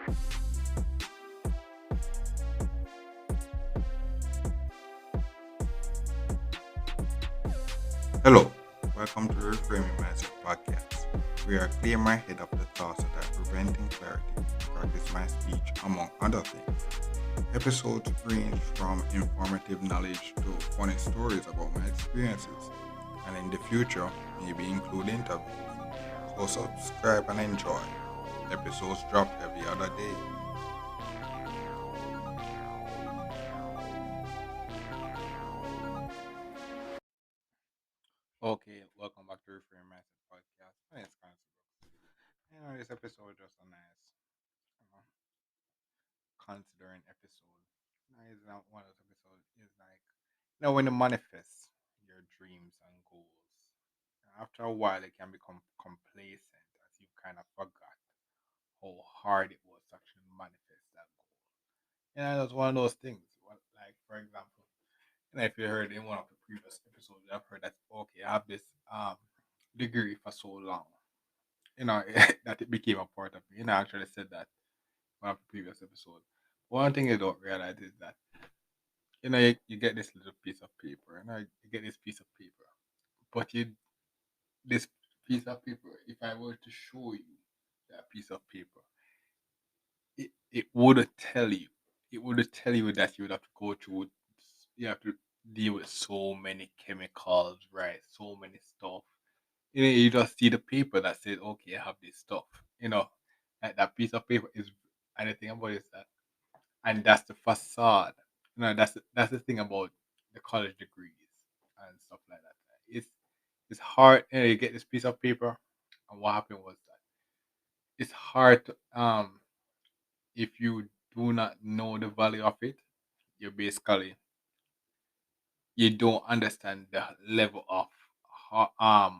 Hello, welcome to the Reframing Mindset podcast. We are clear my head of the thoughts that are preventing clarity, practice my speech, among other things. Episodes range from informative knowledge to funny stories about my experiences, and in the future, maybe include interviews. So subscribe and enjoy. Episodes drop every other day. Okay, welcome back to Reframing Mindset podcast. My name is Constable. This episode was just a nice, you know, considering episode. It's not one of those episodes. It's like when you manifest your dreams and goals, after a while it can become complacent as you kind of forgot how hard it was to actually manifest that goal. That's one of those things. Like for example, if you heard in one of the previous episodes, I've heard that okay, I have this degree for so long. That it became a part of me. I actually said that one of the previous episodes. One thing you don't realize is that you get this little piece of paper, you get this piece of paper, but this piece of paper, if I were to show you that piece of paper, it would tell you, that you would have to go through, you have to deal with so many chemicals, right? So many stuff. You just see the paper that says, okay, I have this stuff. You know, that piece of paper is, and the thing about it is that, and that's the facade. That's the thing about the college degrees and stuff like that. It's hard. You get this piece of paper, and what happened was that it's hard to if you do not know the value of it, you basically you don't understand the level of of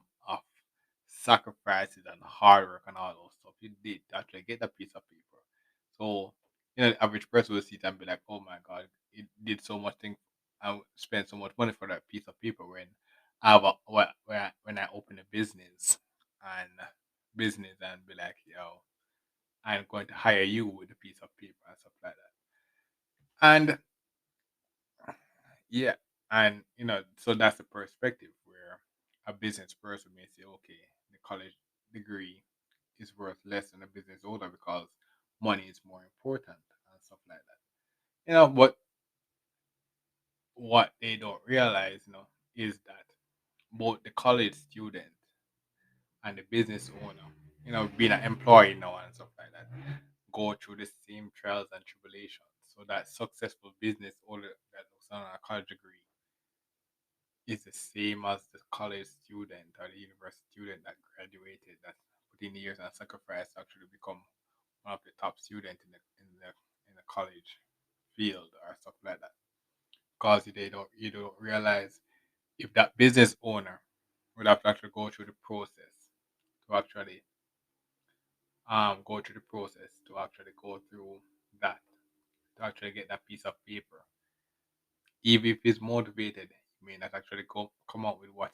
sacrifices and hard work and all those stuff you did to actually get that piece of paper. So the average person will see it and be like, "Oh my god, it did so much thing and spend so much money for that piece of paper." When when I open a business and be like, "Yo, I'm going to hire you with a piece of paper and stuff like that." And yeah, and so that's the perspective where a business person may say, okay, the college degree is worth less than a business owner because money is more important and stuff like that. But what they don't realize, is that both the college student and the business owner, being an employee now and stuff like that, go through the same trials and tribulations. So that successful business owner that looks on a college degree is the same as the college student or the university student that graduated, that put in years and sacrifice to actually become one of the top students in the college field or stuff like that. Because you don't realize if that business owner would have to actually go through the process to actually go through that to actually get that piece of paper. Even if he's motivated, he may not actually come out with what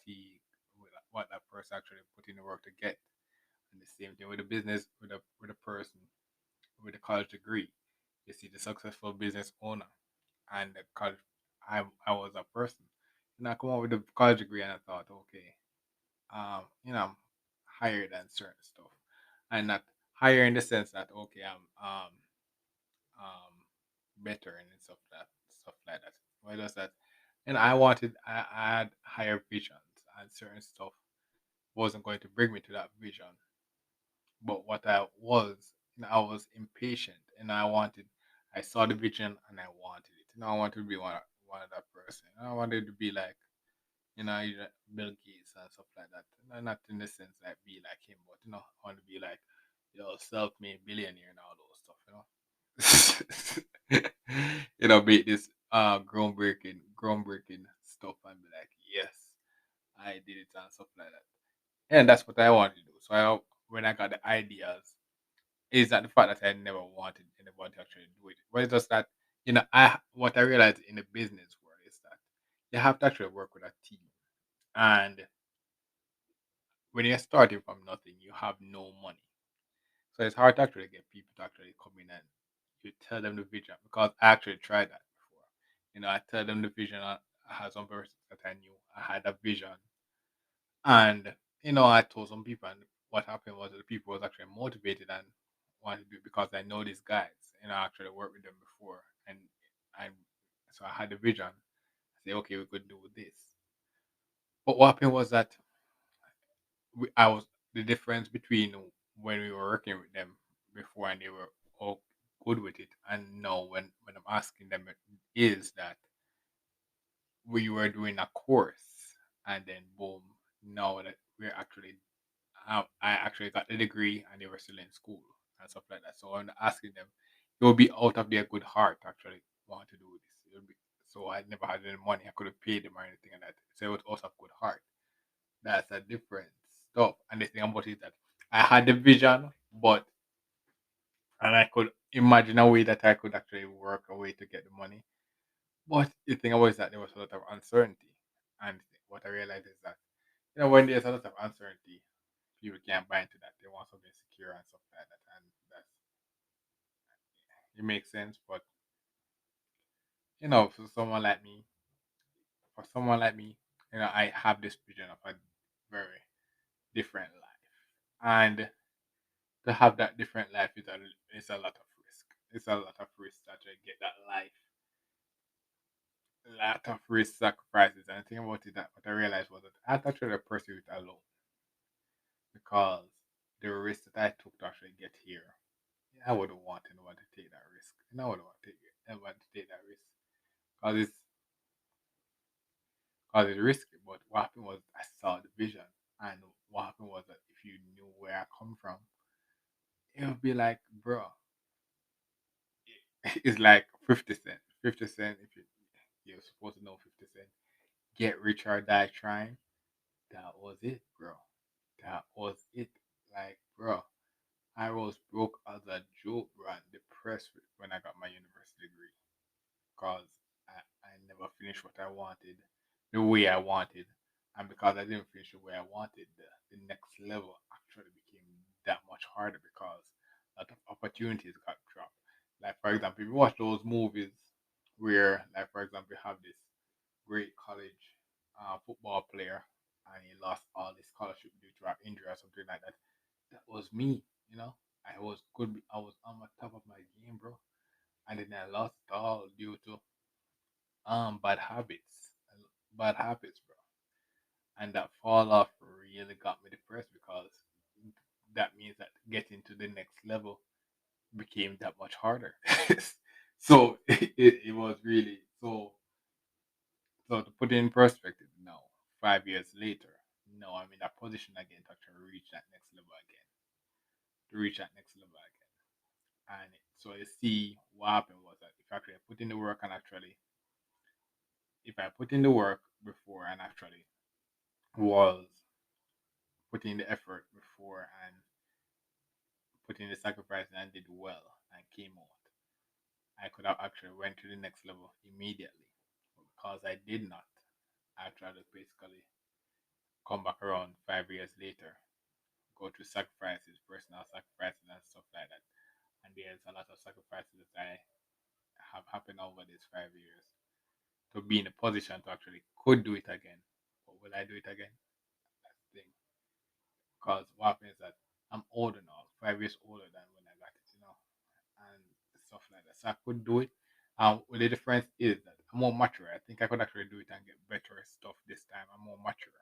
that person actually put in the work to get. And the same thing with the business, with a person with a college degree. You see the successful business owner and the college. I was a person, and I come out with a college degree, and I thought, okay, I'm higher than certain stuff, and not higher in the sense that okay, I'm um better and stuff like that. Why does that? And I had higher visions, and certain stuff wasn't going to bring me to that vision. But what I was impatient, and I saw the vision and I wanted it. I wanted to be one of that person. I wanted to be like, Bill Gates and stuff like that. Not in the sense like be like him, but I want to be like, self-made billionaire and all those stuff. Be this groundbreaking stuff and be like, yes, I did it and stuff like that. And that's what I wanted to do. So when I got the ideas, it's not the fact that I never wanted anybody to actually do it, but it's just that I what I realized in the business world is that you have to actually work with a team, and when you're starting from nothing, you have no money. So it's hard to actually get people to actually come in and you tell them the vision because I actually tried that before. I tell them the vision. I had some persons that I knew I had a vision, and I told some people, and what happened was that the people was actually motivated and wanted to do it because I know these guys. I actually worked with them before, and so I had the vision. I say, okay, we could do this. But what happened was that I was the difference between when we were working with them before and they were all good with it, and now when I'm asking them is that we were doing a course and then boom, now that we're actually I actually got the degree and they were still in school and stuff like that. So I'm asking them, it would be out of their good heart to actually want to do this. It would be, so I never had any money. I could have paid them or anything like that. So it was out of good heart. That's a different stuff. And the thing about it is that I had the vision, but and I could imagine a way that I could actually work a way to get the money. But the thing about it is that there was a lot of uncertainty. And what I realized is that when there's a lot of uncertainty, people can't buy into that. They want something secure and stuff like that. And that's it makes sense. But for someone like me, I have this vision of a very different life. And to have that different life is a lot of risk. It's a lot of risk that you get that life. A lot of risk sacrifices. And the thing about it that what I realized was that I had to actually pursue it alone because the risk that I took to actually get here, I wouldn't want anyone to take that risk. And I wouldn't want to take anyone to take that risk because it's risky. But what happened was I saw the vision, and what happened was that if you knew where I come from, it would be like, bro, it's like 50 Cent. 50 Cent, if you're supposed to know 50 Cent, get rich or die trying. That was it, bro. That was it. Like, bro, I was broke as a joke, bro, and depressed when I got my university degree because I never finished what I wanted the way I wanted. And because I didn't finish the way I wanted, the next level actually became that much harder because a lot of opportunities got dropped. Like, for example, if you watch those movies where, like, for example, you have this great college football player and he lost all his scholarship due to an injury or something like that. That was me. I was good. I was on my top of my game, bro, and then I lost it all due to bad habits, bad habits, bro. And that fall off really got me depressed because that means that getting to the next level became that much harder. So it was really so to put it in perspective now, 5 years later, no, I'm in that position again to actually reach that next level again. To reach that next level again. And so you see what happened was that if actually I put in the work and actually if I put in the work before and actually was putting in the effort before and putting in the sacrifice and did well and came out, I could have actually went to the next level immediately. But because I did not, I tried to basically come back around 5 years later, go through sacrifices, personal sacrifices and stuff like that. And there's a lot of sacrifices that I have happened over these 5 years to be in a position to actually could do it again. But will I do it again? That's the thing. Because what happens is that I'm older now, 5 years older than when I got it, and stuff like that. So I could do it. Well, the difference is that I'm more mature. I think I could actually do it and get better stuff this time. I'm more mature.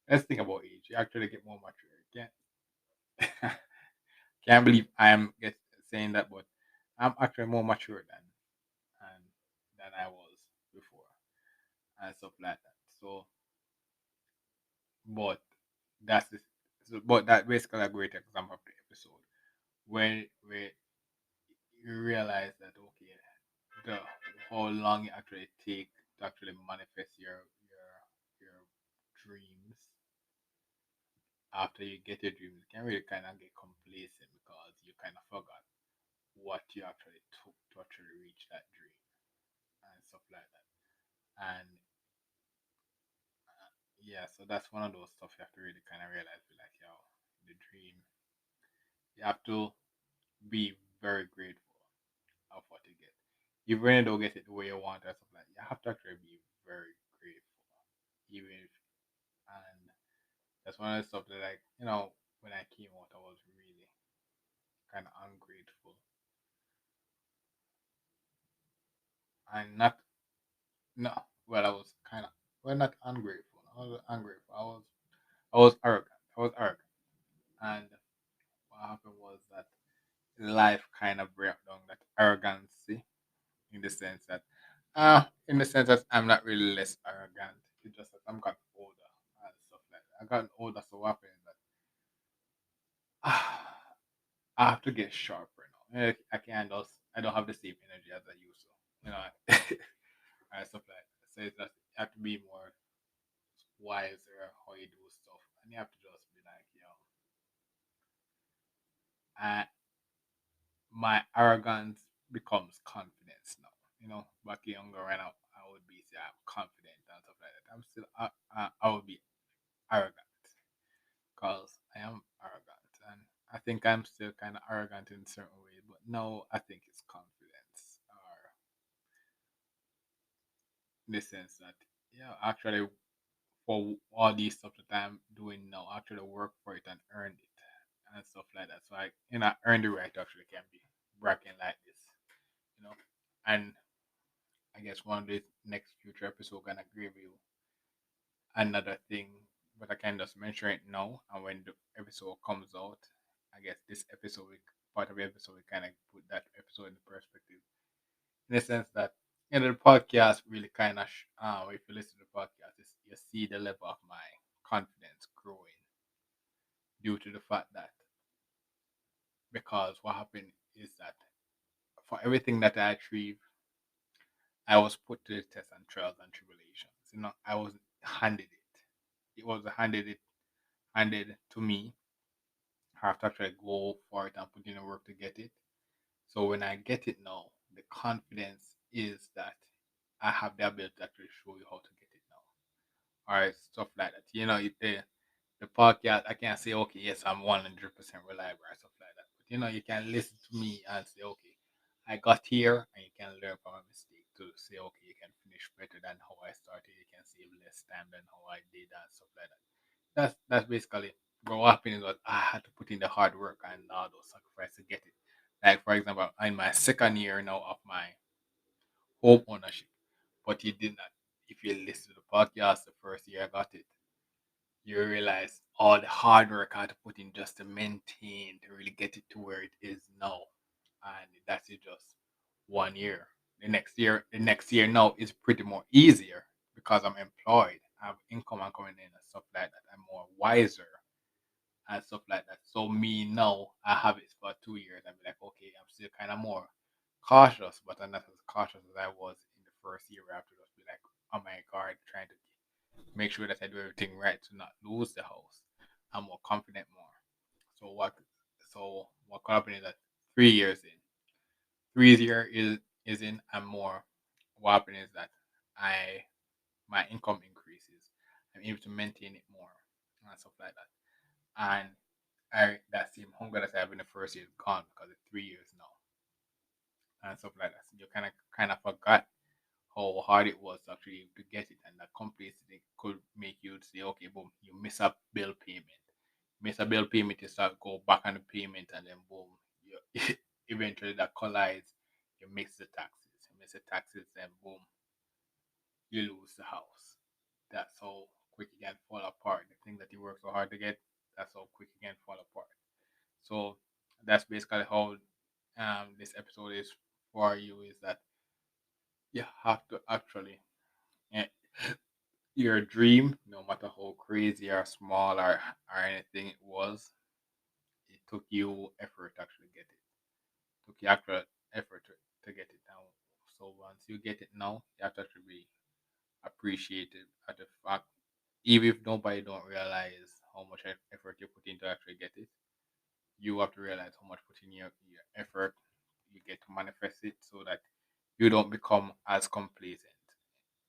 Let's think about age. You actually get more mature. Can't can't believe I am saying that, but I'm actually more mature and than I was before and stuff like that. So, but that's the, but that basically a great example of the episode where you realize that okay, the how long it actually take to actually manifest your dreams after you get your dreams, you can really kind of get complacent because you kind of forgot what you actually took to actually reach that dream and stuff like that. And yeah, so that's one of those stuff you have to really kind of realize, be like, yo, the dream. You have to. be very grateful of what you get. Even when you don't get it the way you want or something like that, you have to actually be very grateful. Even if, and that's one of the stuff that, like, when I came out, I was really kind of ungrateful. And not, no, well, I was kind of, well, not ungrateful. I was ungrateful. I was arrogant. I was arrogant. And what happened was that life kind of brought down that arrogancy in the sense that, I'm not really less arrogant. It's just that I'm got older and stuff like that. I got older, so what happened is that I have to get sharper now. I can't just, I don't have the same energy as I used to, and stuff like that. So it's just you have to be more wiser how you do stuff, and you have to just be like, I, my arrogance becomes confidence now. Back younger when I would be say I'm confident and stuff like that. I'm still I would be arrogant because I am arrogant, and I think I'm still kind of arrogant in certain ways. But no, I think it's confidence, or in the sense that, actually, for all these stuff that I'm doing now, actually work for it and earn it and stuff like that. So I earn the right to actually can be bragging like this, you know. And I guess one of the next future episode gonna give you another thing, but I can just mention it now. And when the episode comes out, I guess this episode, part of the episode, we kind of put that episode in perspective, in the sense that, the podcast really kind of, if you listen to the podcast, you see the level of my confidence growing due to the fact that, because what happened is that for everything that I achieved, I was put to the test and trials and tribulations. I was handed it. It was handed to me. I have to actually go for it and put in the work to get it. So when I get it now, the confidence is that I have the ability to actually show you how to get it now. All right, stuff like that. The podcast, I can't say, okay, yes, I'm 100% reliable or stuff like that. But you can listen to me and say, okay, I got here, and you can learn from a mistake to say, okay, you can finish better than how I started. You can save less time than how I did and stuff like that. That's basically what happened is that I had to put in the hard work and all those sacrifices to get it. Like, for example, in my second year now of my home ownership, but you did not. If you listen to the podcast the first year I got it, you realize all the hard work I had to put in just to maintain to really get it to where it is now. And that's it, just 1 year. The next year now is pretty more easier because I'm employed. I have income and coming in and stuff like that. I'm more wiser and stuff like that. So me now, I have it for 2 years. I'm like, okay, I'm still kind of more cautious, but I'm not as cautious as I was in the first year. Where I have to just be like on my guard, trying to make sure that I do everything right to not lose the house. I'm more confident more. So what could happen is that 3 years in, 3 year is in, I'm more. What happened is that I my income increases. I'm able to maintain it more and stuff like that. And that same hunger that I have in the first year is gone because it's 3 years now and stuff like that. So you kind of forgot how hard it was actually to get it, and that complexity could make you say, okay, boom, you miss a bill payment. Miss a bill payment, you start go back on the payment, and then boom, you eventually that collides. You mix the taxes, and boom, you lose the house. That's how quick it can fall apart. The thing that you work so hard to get, that's how quick it can fall apart. So that's basically how this episode is for you. Is that you have to actually, eh, your dream, no matter how crazy or small or anything it was, it took you effort to actually get it. Took you actual effort to get it now. So once you get it now, you have to actually be appreciated at the fact, even if nobody don't realize how much effort you put in to actually get it, you have to realize how much put in your effort. You get to manifest it so that you don't become as complacent,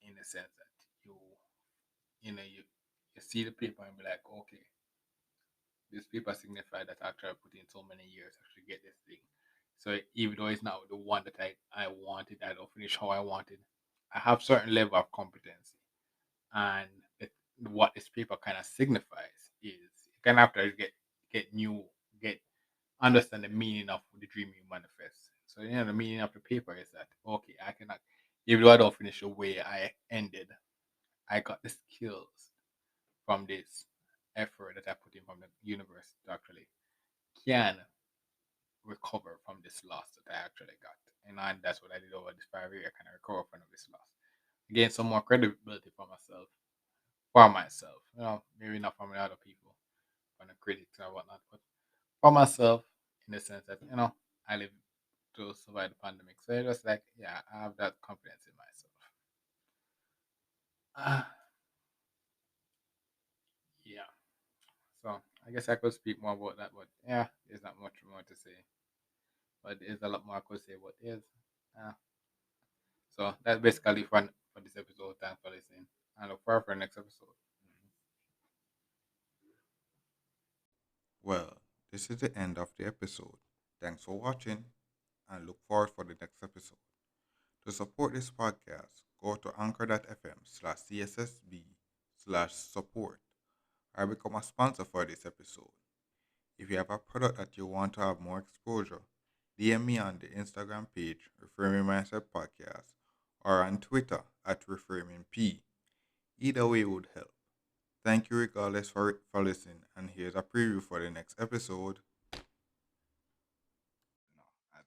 in the sense that you know you see the paper and be like, okay, this paper signify that I actually put in so many years to actually get this thing. So even though it's not the one that I wanted, I don't finish how I wanted. I have certain level of competency, and it, what this paper kind of signifies is you kind of have to get new get understand the meaning of the dream you manifest. So the meaning of the paper is that okay, I cannot, even though I don't finish the way I ended, I got the skills from this effort that I put in from the universe to actually can recover from this loss that I actually got. And that's what I did over this 5 year. I kind of recover from this loss. Gain some more credibility for myself. For myself. Maybe not from the other people, from the critics or whatnot, but for myself in the sense that, I live to survive the pandemic. So it was like, yeah, I have that confidence in myself. Uh, yeah. So I guess I could speak more about that, but yeah, there's not much more to say. But there's a lot more I could say, but there's uh, so that's basically fun for this episode. Thanks for listening. I look forward for the next episode. Mhm. Well, this is the end of the episode. Thanks for watching and look forward for the next episode. To support this podcast, go to anchor.fm/cssb/support or become a sponsor for this episode. If you have a product that you want to have more exposure, DM me on the Instagram page, Reframing Mindset Podcast, or on Twitter at ReframingP. Either way would help. Thank you regardless for listening, and here's a preview for the next episode. No, I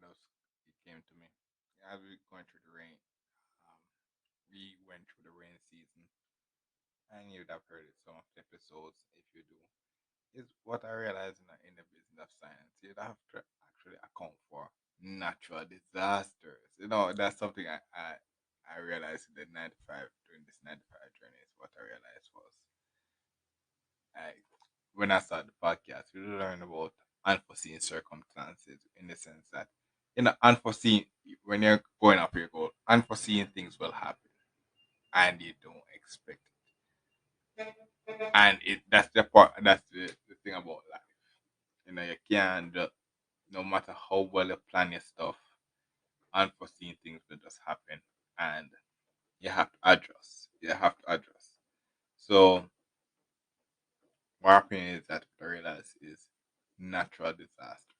just it came to me as we going through the rain. Um, we went through the rain season, and you'd have heard it some of the episodes. If you do, is what I realized in the business of science, you'd have to actually account for natural disasters. That's something I realized in the 95 during this 95 journey. Is what I realized was I when I started the podcast, we learned about unforeseen circumstances in the sense that unforeseen when you're going up your goal, unforeseen things will happen and you don't expect it. And that's the part that's the thing about life. You can't no matter how well you plan your stuff, unforeseen things will just happen and you have to adjust. You have to adjust. So what happened is that what I realized is natural disaster.